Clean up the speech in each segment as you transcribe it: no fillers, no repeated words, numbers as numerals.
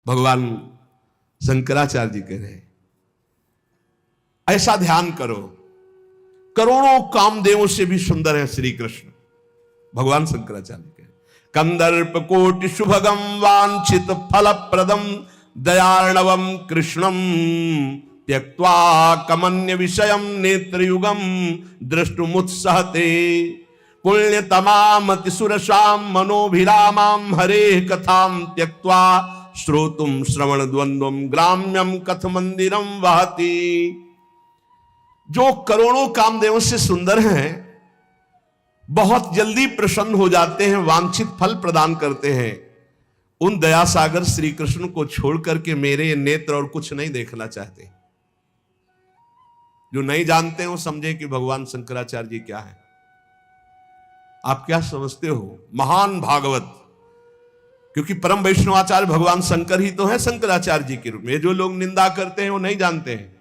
भगवान शंकराचार्य जी कह रहे हैं ऐसा ध्यान करो, करोड़ों कामदेवों से भी सुंदर है श्री कृष्ण। भगवान शंकराचार्य कह रहे कंदर्प कोटि शुभगम वांछित फल प्रदम दयार्णवम कृष्णम त्यक्त्वा कमन्य विषयम नेत्रयुगम दृष्टुमुत्सहते पुण्यतमामति सुरसाम मनोभिरामाम हरे कथाम त्यक्त्वा श्रोतुम श्रवण द्वंद्वम ग्राम्यम कथ मंदिरम वहति। जो करोड़ों कामदेवों से सुंदर हैं, बहुत जल्दी प्रसन्न हो जाते हैं, वांछित फल प्रदान करते हैं, उन दया सागर श्री कृष्ण को छोड़ करके मेरे नेत्र और कुछ नहीं देखना चाहते। जो नहीं जानते हो समझे कि भगवान शंकराचार्य जी क्या है। आप क्या समझते हो? महान भागवत, क्योंकि परम वैष्णवाचार्य भगवान शंकर ही तो है शंकराचार्य जी के रूप में। जो लोग निंदा करते हैं वो नहीं जानते हैं।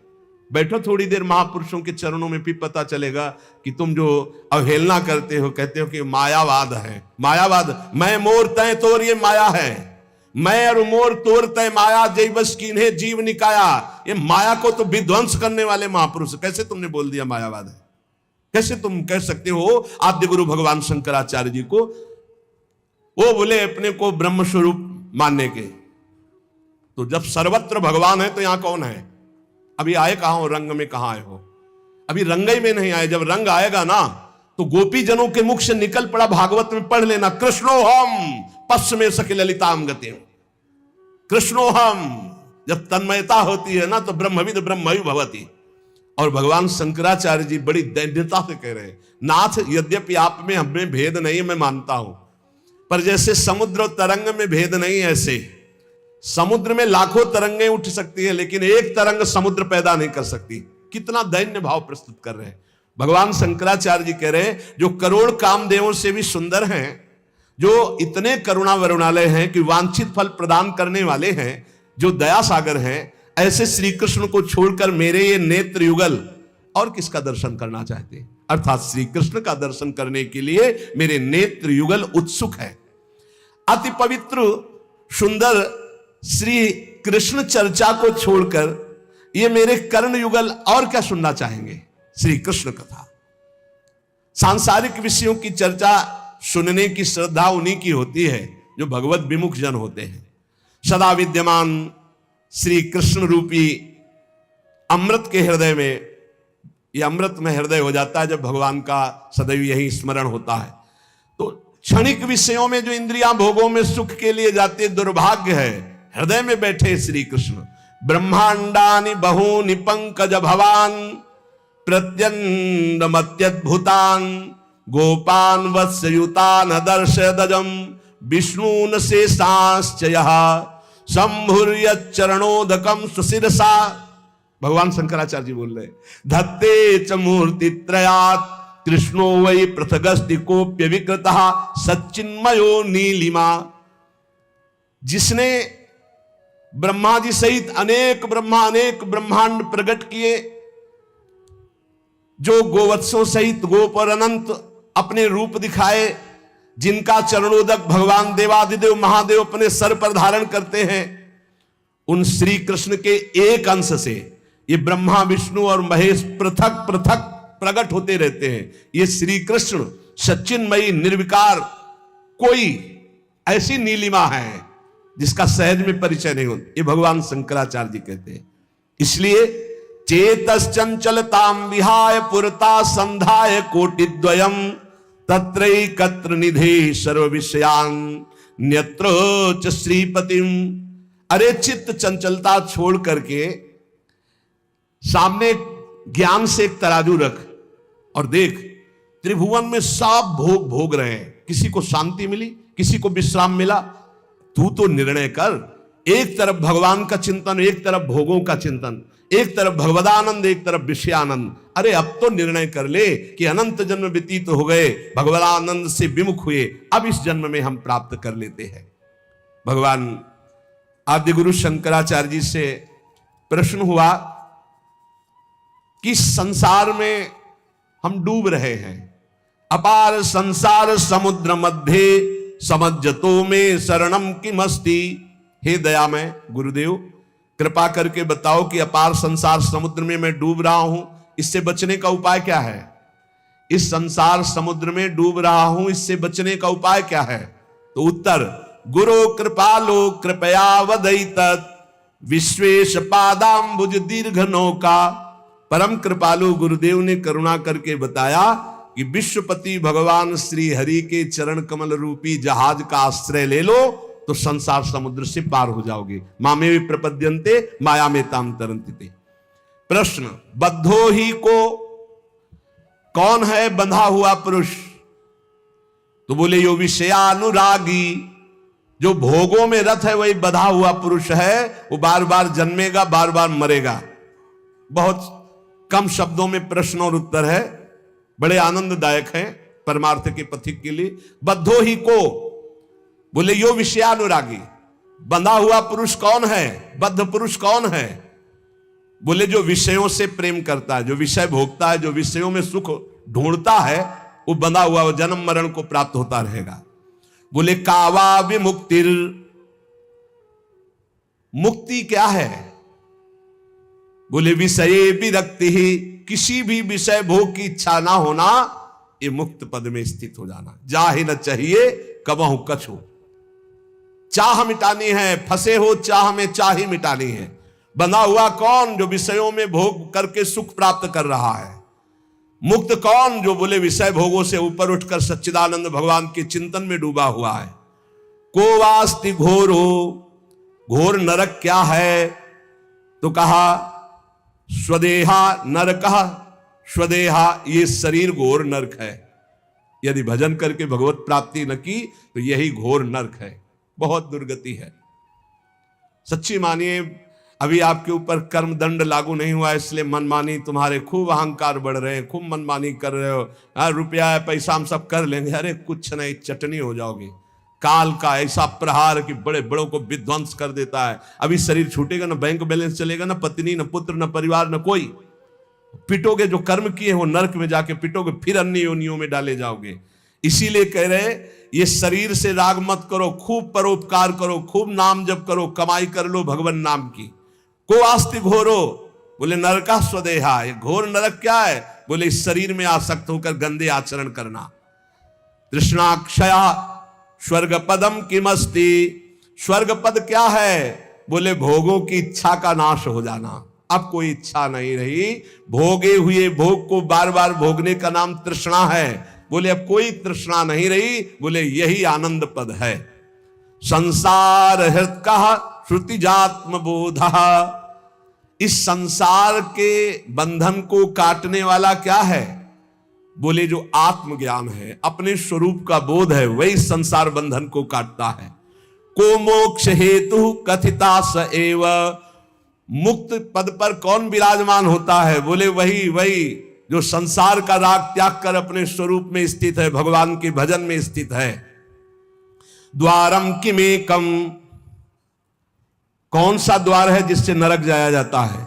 बैठो थोड़ी देर महापुरुषों के चरणों में, फिर पता चलेगा कि तुम जो अवहेलना करते हो, कहते हो कि मायावाद है। मायावाद, मैं मोर तय तोर, ये माया है। मैं और मोर तोर तय माया, जय बस कीन्हे जीव निकाया। ये माया को तो विध्वंस करने वाले महापुरुष, कैसे तुमने बोल दिया मायावाद है? कैसे तुम कह सकते हो आद्य गुरु भगवान शंकराचार्य जी को? वो बोले अपने को ब्रह्म स्वरूप मानने के। तो जब सर्वत्र भगवान है तो यहां कौन है? अभी आए कहां हो? रंग में कहां आए हो? अभी रंगई में नहीं आए। जब रंग आएगा ना तो गोपी जनों के मुख से निकल पड़ा, भागवत में पढ़ लेना, कृष्णो हम पश्चिमे सखी ललिताम गति। कृष्णो हम, जब तन्मयता होती है ना तो ब्रह्मविद ब्रह्मयु भवति। और भगवान शंकराचार्य जी बड़ी दैन्यता से कह रहे हैं, नाथ यद्यपि आप में हमें भेद नहीं, मैं मानता हूं, पर जैसे समुद्र और तरंग में भेद नहीं, ऐसे समुद्र में लाखों तरंगें उठ सकती है, लेकिन एक तरंग समुद्र पैदा नहीं कर सकती। कितना दैन्य भाव प्रस्तुत कर रहे हैं भगवान शंकराचार्य जी। कह रहे हैं जो करोड़ कामदेवों से भी सुंदर हैं, जो इतने करुणा वरुणालय हैं कि वांछित फल प्रदान करने वाले हैं, जो दया सागर हैं, ऐसे श्री कृष्ण को छोड़कर मेरे ये नेत्र युगल और किसका दर्शन करना चाहते हैं? अर्थात श्री कृष्ण का दर्शन करने के लिए मेरे नेत्र युगल उत्सुक है। अति पवित्र सुंदर श्री कृष्ण चर्चा को छोड़कर ये मेरे कर्ण युगल और क्या सुनना चाहेंगे? श्री कृष्ण कथा। सांसारिक विषयों की चर्चा सुनने की श्रद्धा उन्हीं की होती है जो भगवत विमुख जन होते हैं। सदा विद्यमान श्री कृष्ण रूपी अमृत के हृदय में, यह अमृत में हृदय हो जाता है जब भगवान का सदैव यही स्मरण होता है। तो क्षणिक विषयों में जो इंद्रियां भोगों में सुख के लिए जाते, दुर्भाग्य है। हृदय में बैठे श्री कृष्ण। ब्रह्मांडानि बहूनि पंकज भवान प्रत्यंडमत्यद्भुतान गोपान वत्सयुतान दर्शदजम विष्णून शेषाश्च यः शंभुर्यच्चरणोदकम सुशिरसा। भगवान शंकराचार्य जी बोल रहे, धत्ते च मूर्ति त्रयात् कृष्णो वै पृथगस्ति कोप्य विकृतः सच्चिन्मयो नीलिमा। जिसने ब्रह्मा जी सहित अनेक ब्रह्मांड प्रकट किए, जो गोवत्सों सहित गोप और अनंत अपने रूप दिखाए, जिनका चरणोदक भगवान देवादिदेव महादेव अपने सर पर धारण करते हैं, उन श्री कृष्ण के एक अंश से ये ब्रह्मा विष्णु और महेश पृथक पृथक प्रकट होते रहते हैं। ये श्री कृष्ण सच्चिन्मयी निर्विकार कोई ऐसी नीलिमा है जिसका सहज में परिचय नहीं होता। ये भगवान शंकराचार्य जी कहते हैं। इसलिए चेतश्चंचलतां विहाय पुरता संधाय कोटिद्वयम तत्रैकत्र निधे सर्व विषयान न्यत्र च श्रीपतिम। अरे चित्त चंचलता छोड़ करके सामने ज्ञान से एक तराजू रख और देख, त्रिभुवन में सब भोग भोग रहे हैं। किसी को शांति मिली, किसी को विश्राम मिला। तू तो निर्णय कर, एक तरफ भगवान का चिंतन, एक तरफ भोगों का चिंतन, एक तरफ भगवदानंद, एक तरफ विषयानंद। अरे अब तो निर्णय कर ले कि अनंत जन्म व्यतीत हो गए, भगवदानंद से विमुख हुए, अब इस जन्म में हम प्राप्त कर लेते हैं। भगवान आद्य गुरु शंकराचार्य जी से प्रश्न हुआ कि संसार में हम डूब रहे हैं, अपार संसार समुद्र मध्य समज्जतो में शरणम किमस्ति। हे दयामय गुरुदेव, कृपा करके बताओ कि अपार संसार समुद्र में मैं डूब रहा हूं, इससे बचने का उपाय क्या है? इस संसार समुद्र में डूब रहा हूं, इससे बचने का उपाय क्या है? तो उत्तर, गुरु कृपालो कृपया वदइत विश्वेश पादाम्बुज दीर्घ नौका। परम कृपालु गुरुदेव ने करुणा करके बताया कि विश्वपति भगवान श्री हरि के चरण कमल रूपी जहाज का आश्रय ले लो तो संसार समुद्र से पार हो जाओगे। मामे भी प्रपद्यन्ते माया में ताम तरन्ति। प्रश्न, बद्धो ही को कौन है बंधा हुआ पुरुष? तो बोले यो विषयानुरागी, जो भोगों में रत है वही बंधा हुआ पुरुष है। वो बार बार जन्मेगा, बार बार मरेगा। बहुत कम शब्दों में प्रश्न और उत्तर है, बड़े आनंददायक है परमार्थ के पथिक के लिए। बद्धो ही को, बोले यो विषयानुरागी, बंधा हुआ पुरुष कौन है? बद्ध पुरुष कौन है? बोले जो विषयों से प्रेम करता है, जो विषय भोगता है, जो विषयों में सुख ढूंढता है, वो बंधा हुआ, वो जन्म मरण को प्राप्त होता रहेगा। बोले कावा विमुक्तिर, मुक्ति क्या है? बोले विषये विरक्ति ही, किसी भी विषय भोग की इच्छा ना होना, ये मुक्त पद में स्थित हो जाना। जाहि न चाहिए कबहु कछु, चाह मिटानी है, फंसे हो चाह में चाह ही मिटानी है। बंधा हुआ कौन? जो विषयों में भोग करके सुख प्राप्त कर रहा है। मुक्त कौन? जो बोले विषय भोगों से ऊपर उठकर सच्चिदानंद भगवान के चिंतन में डूबा हुआ है। को वास्ति घोरो, घोर नरक क्या है? तो कहा स्वदेहा नरकः, स्वदेहा ये शरीर घोर नरक है। यदि भजन करके भगवत प्राप्ति न की तो यही घोर नरक है, बहुत दुर्गति है। सच्ची मानिए, अभी आपके ऊपर कर्म दंड लागू नहीं हुआ, इसलिए मनमानी तुम्हारे खूब अहंकार बढ़ रहे हैं, खूब मनमानी कर रहे हो। रुपया है, पैसा हम सब कर लेंगे। अरे कुछ नहीं, चटनी हो जाओगे। काल का ऐसा प्रहार कि बड़े बड़ों को विध्वंस कर देता है। अभी शरीर छूटेगा, ना बैंक बैलेंस चलेगा, ना पत्नी, ना पुत्र, ना परिवार, ना कोई। पिटोगे, जो कर्म किए वो नरक में जाके पिटोगे, फिर अन्य योनियों में डाले जाओगे। इसीलिए कह रहे, ये शरीर से राग मत करो, खूब परोपकार करो, खूब नाम जप करो, कमाई कर लो भगवान नाम की। को आस्ति घोरो, बोले नरका स्वदेहा, ये घोर नरक क्या है? बोले इस शरीर में आसक्त होकर गंदे आचरण करना। तृष्णाक्षया स्वर्ग पदम किमस्ति, स्वर्ग पद क्या है? बोले भोगों की इच्छा का नाश हो जाना। अब कोई इच्छा नहीं रही, भोगे हुए भोग को बार बार भोगने का नाम तृष्णा है। बोले अब कोई तृष्णा नहीं रही, बोले यही आनंद पद है। संसार हृत कहा श्रुतिजात्म बोध, इस संसार के बंधन को काटने वाला क्या है? बोले जो आत्मज्ञान है, अपने स्वरूप का बोध है, वही संसार बंधन को काटता है। को मोक्ष हेतु कथिता स एव, मुक्त पद पर कौन विराजमान होता है? बोले वही जो संसार का राग त्याग कर अपने स्वरूप में स्थित है, भगवान के भजन में स्थित है। द्वारम किमेकम, कौन सा द्वार है जिससे नरक जाया जाता है?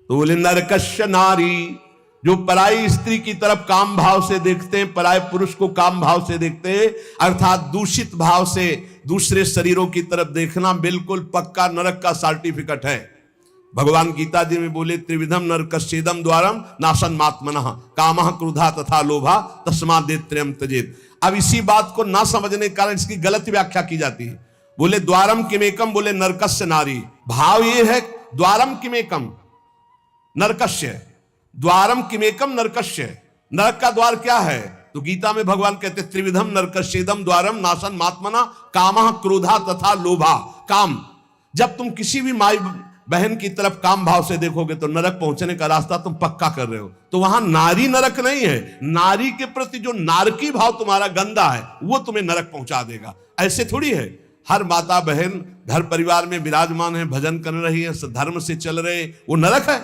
तो बोले नरकस्य नारी, जो पराई स्त्री की तरफ काम भाव से देखते हैं, पराये पुरुष को काम भाव से देखते हैं, अर्थात दूषित भाव से दूसरे शरीरों की तरफ देखना बिल्कुल पक्का नरक का सर्टिफिकेट है। भगवान गीता जी में बोले त्रिविधम नरकस्येदम द्वारम नासन्मात्मनः कामः क्रोधः तथा लोभः तस्मादेत्रयम् त्यजेत्। अब इसी बात को ना समझने के कारण इसकी गलत व्याख्या की जाती है। बोले द्वारम किमेकम, बोले नरकस्य नारी, भाव ये है द्वारम किमेकम नरकस्य, द्वारम किमेकम नरकस्य, नरक का द्वार क्या है? तो गीता में भगवान कहते त्रिविधम नरकस्येदम द्वारम नासन्मात्मनः कामः क्रोधः तथा लोभः। काम, जब तुम किसी भी माई बहन की तरफ काम भाव से देखोगे तो नरक पहुंचने का रास्ता तुम पक्का कर रहे हो। तो वहां नारी नरक नहीं है, नारी के प्रति जो नारकी भाव तुम्हारा गंदा है वो तुम्हें नरक पहुंचा देगा। ऐसे थोड़ी है, हर माता बहन घर परिवार में विराजमान है, भजन कर रही है, धर्म से चल रहे, वो नरक है?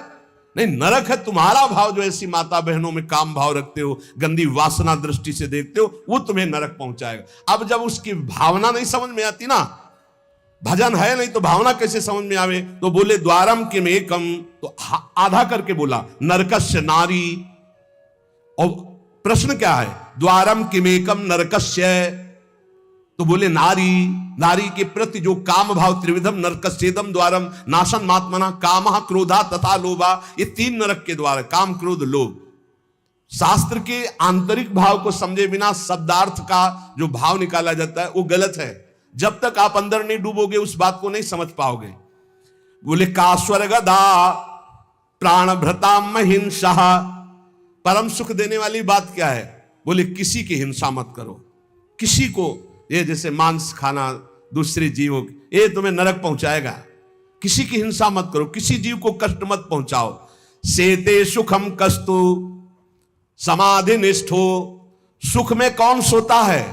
नहीं, नरक है तुम्हारा भाव जो ऐसी माता बहनों में काम भाव रखते हो, गंदी वासना दृष्टि से देखते हो, वो तुम्हें नरक पहुंचाएगा। अब जब उसकी भावना नहीं समझ में आती ना, भजन है नहीं तो भावना कैसे समझ में आवे? तो बोले द्वारम किमेकम, तो आधा करके बोला नरकस्य नारी। और प्रश्न क्या है? द्वारम किमेकम नरकस्य, तो बोले नारी, नारी के प्रति जो काम भाव त्रिविधम नरकस्येदम द्वारम नाशन मात्मना कामः क्रोधा तथा लोभा, ये 3 नरक के द्वार, काम क्रोध लोभ। शास्त्र के आंतरिक भाव को समझे बिना शब्दार्थ का जो भाव निकाला जाता है वो गलत है। जब तक आप अंदर नहीं डूबोगे उस बात को नहीं समझ पाओगे। बोले का स्वर्गदा प्राण भ्रताम हिंसा, परम सुख देने वाली बात क्या है? बोले किसी की हिंसा मत करो, किसी को, ये जैसे मांस खाना दूसरे जीवों, ये तुम्हें नरक पहुंचाएगा। किसी की हिंसा मत करो, किसी जीव को कष्ट मत पहुंचाओ। सेते सुखम कस्तु समाधि निष्ठो, सुख में कौन सोता है?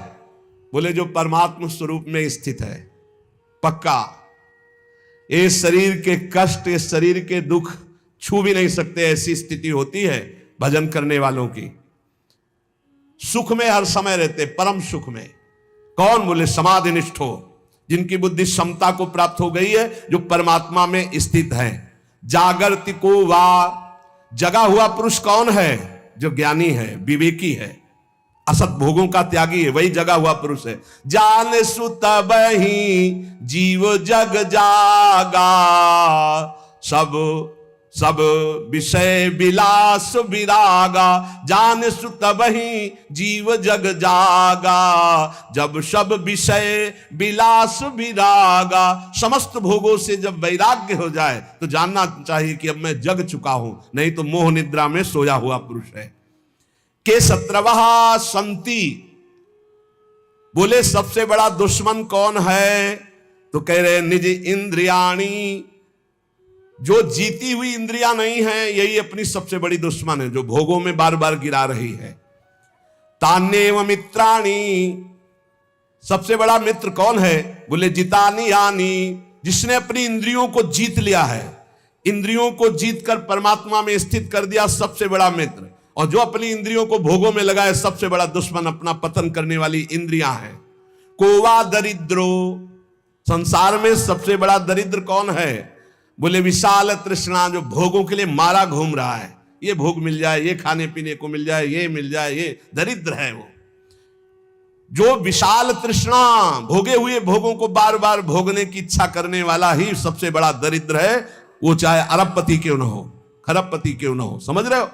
बोले जो परमात्मा स्वरूप में स्थित है, पक्का। ये शरीर के कष्ट, ये शरीर के दुख छू भी नहीं सकते, ऐसी स्थिति होती है भजन करने वालों की। सुख में हर समय रहते, परम सुख में। कौन? बोले समाधि निष्ठो, जिनकी बुद्धि क्षमता को प्राप्त हो गई है, जो परमात्मा में स्थित है। जागृति को वा, जगा हुआ पुरुष कौन है? जो ज्ञानी है, विवेकी है, असत भोगों का त्यागी है, वही जगा हुआ पुरुष है। जान सुत बही जीव जग जागा, सब विषय विलास विरागा। जान सुत बही जीव जग जागा, जब सब विषय विलास विरागा। समस्त भोगों से जब वैराग्य हो जाए तो जानना चाहिए कि अब मैं जग चुका हूं, नहीं तो मोह निद्रा में सोया हुआ पुरुष है। के शत्रवः संति, बोले सबसे बड़ा दुश्मन कौन है? तो कह रहे निज इंद्रियाणी, जो जीती हुई इंद्रियां नहीं है, यही अपनी सबसे बड़ी दुश्मन है, जो भोगों में बार बार गिरा रही है। तान्येव मित्राणी, सबसे बड़ा मित्र कौन है? बोले जितानी यानी, जिसने अपनी इंद्रियों को जीत लिया है, इंद्रियों को जीतकर परमात्मा में स्थित कर दिया, सबसे बड़ा मित्र। और जो अपनी इंद्रियों को भोगों में लगाए, सबसे बड़ा दुश्मन अपना पतन करने वाली इंद्रियां हैं। कोवा दरिद्रो, संसार में सबसे बड़ा दरिद्र कौन है? बोले विशाल तृष्णा, जो भोगों के लिए मारा घूम रहा है, ये भोग मिल जाए, ये खाने पीने को मिल जाए, ये मिल जाए, ये दरिद्र है वो। जो विशाल तृष्णा, भोगे हुए भोगों को बार बार भोगने की इच्छा करने वाला ही सबसे बड़ा दरिद्र है। वो चाहे अरबपति क्यों न हो, खरबपति क्यों न हो, समझ रहे हो?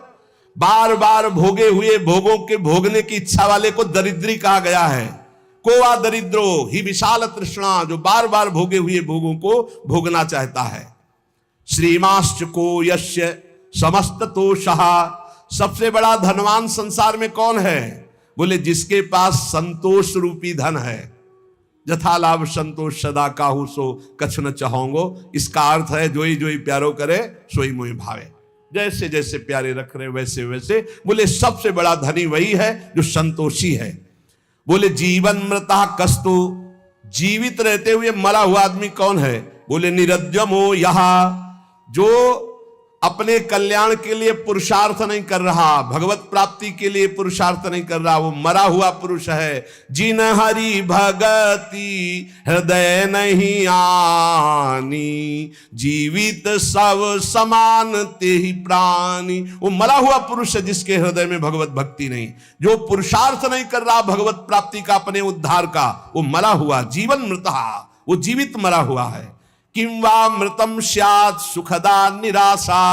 बार बार भोगे हुए भोगों के भोगने की इच्छा वाले को दरिद्री कहा गया है। कोवा दरिद्रो ही विशाल तृष्णा, जो बार बार भोगे हुए भोगों को भोगना चाहता है। श्रीमाश्च को यस्य समस्त तोषः, सबसे बड़ा धनवान संसार में कौन है? बोले जिसके पास संतोष रूपी धन है। जथा लाभ संतोष सदा काहू सो कछ न चाहोंगो, इसका अर्थ है जोई जोई प्यारो करे सोई मोहि भावे। जैसे जैसे प्यारे रख रहे वैसे वैसे। बोले सबसे बड़ा धनी वही है जो संतोषी है। बोले जीवन मृता कस्तु, जीवित रहते हुए मरा हुआ आदमी कौन है? बोले निरद्यमो यहा, जो अपने कल्याण के लिए पुरुषार्थ नहीं कर रहा, भगवत प्राप्ति के लिए पुरुषार्थ नहीं कर रहा, वो मरा हुआ पुरुष है। जिन हरि भगति हृदय नहीं आनी, जीवित सब समान ते ही प्राणी। वो मरा हुआ पुरुष है जिसके हृदय में भगवत भक्ति नहीं, जो पुरुषार्थ नहीं कर रहा भगवत प्राप्ति का, अपने उद्धार का, वो मरा हुआ। जीवन मृतः, वो जीवित मरा हुआ है। किं वा मृतम स्यात् सुखदा निराशा,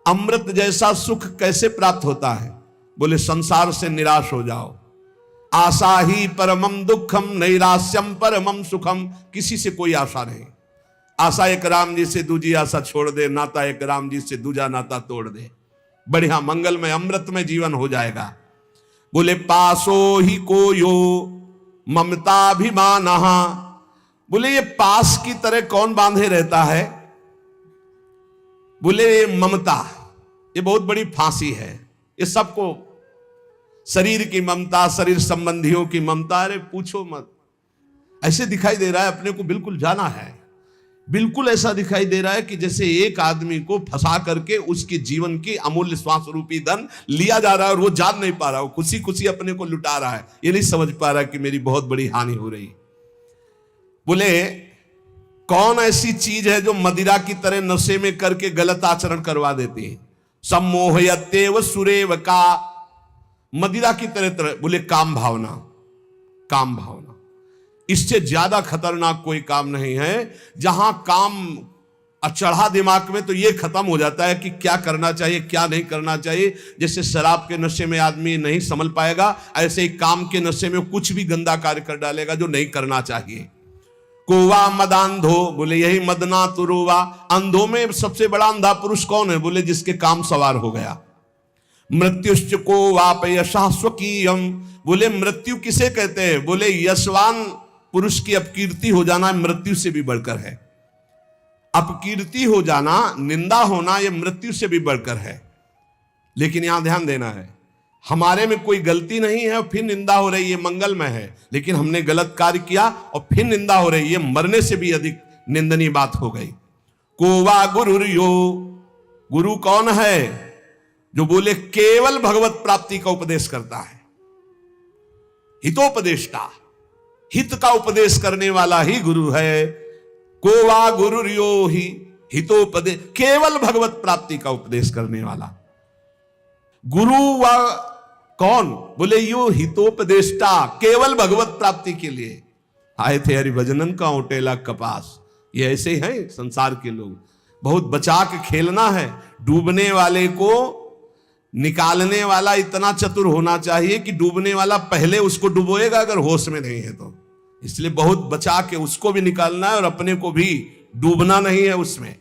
अमृत जैसा सुख कैसे प्राप्त होता है? बोले संसार से निराश हो जाओ। आशा ही परमम दुखम नैराश्यम परमम सुखम, किसी से कोई आशा नहीं। आशा एक राम जी से दूजी आशा छोड़ दे, नाता एक राम जी से दूजा नाता तोड़ दे, बढ़िया मंगलमय अमृतमय जीवन हो जाएगा। बोले पासो ही को यो ममताभिमानः, बोले ये पास की तरह कौन बांधे रहता है? बोले ये ममता, ये बहुत बड़ी फांसी है। ये सबको शरीर की ममता, शरीर संबंधियों की ममता, अरे पूछो मत। ऐसे दिखाई दे रहा है अपने को बिल्कुल जाना है, बिल्कुल ऐसा दिखाई दे रहा है कि जैसे एक आदमी को फंसा करके उसके जीवन की अमूल्य श्वास रूपी धन लिया जा रहा है और वो जान नहीं पा रहा, वो खुशी खुशी अपने को लुटा रहा है। ये नहीं समझ पा रहा कि मेरी बहुत बड़ी हानि हो रही। बोले कौन ऐसी चीज है जो मदिरा की तरह नशे में करके गलत आचरण करवा देती है? सम्मोहयत्येव सुरेव का, मदिरा की तरह। बोले काम भावना, काम भावना। इससे ज्यादा खतरनाक कोई काम नहीं है। जहां काम चढ़ा दिमाग में तो ये खत्म हो जाता है कि क्या करना चाहिए क्या नहीं करना चाहिए। जैसे शराब के नशे में आदमी नहीं संभल पाएगा, ऐसे ही काम के नशे में कुछ भी गंदा कार्य कर डालेगा जो नहीं करना चाहिए। कोवा मदांधो, बोले यही मदना तुरुवा। अंधों में सबसे बड़ा अंधा पुरुष कौन है? बोले जिसके काम सवार हो गया। मृत्युश्च को वाप यशा स्वकीयम, बोले मृत्यु किसे कहते हैं? बोले यशवान पुरुष की अपकीर्ति हो जाना मृत्यु से भी बढ़कर है। अपकीर्ति हो जाना, निंदा होना, यह मृत्यु से भी बढ़कर है। लेकिन यहां ध्यान देना है, हमारे में कोई गलती नहीं है और फिर निंदा हो रही है, मंगलमय है। लेकिन हमने गलत कार्य किया और फिर निंदा हो रही है, मरने से भी अधिक निंदनीय बात हो गई। कोवा गुरुर्यो, गुरु कौन है? जो बोले केवल भगवत प्राप्ति का उपदेश करता है। हितोपदेष्टा, हित का उपदेश करने वाला ही गुरु है। कोवा गुरुर्यो ही हितोपदेश, केवल भगवत प्राप्ति का उपदेश करने वाला गुरु। व कौन? बोले यो हितोपदेष्टा, केवल भगवत प्राप्ति के लिए आए थे। हरिभजनन का ओटेला कपास, ये ऐसे हैं संसार के लोग। बहुत बचा के खेलना है। डूबने वाले को निकालने वाला इतना चतुर होना चाहिए कि डूबने वाला पहले उसको डुबोएगा अगर होश में नहीं है तो। इसलिए बहुत बचा के उसको भी निकालना है और अपने को भी डूबना नहीं है उसमें।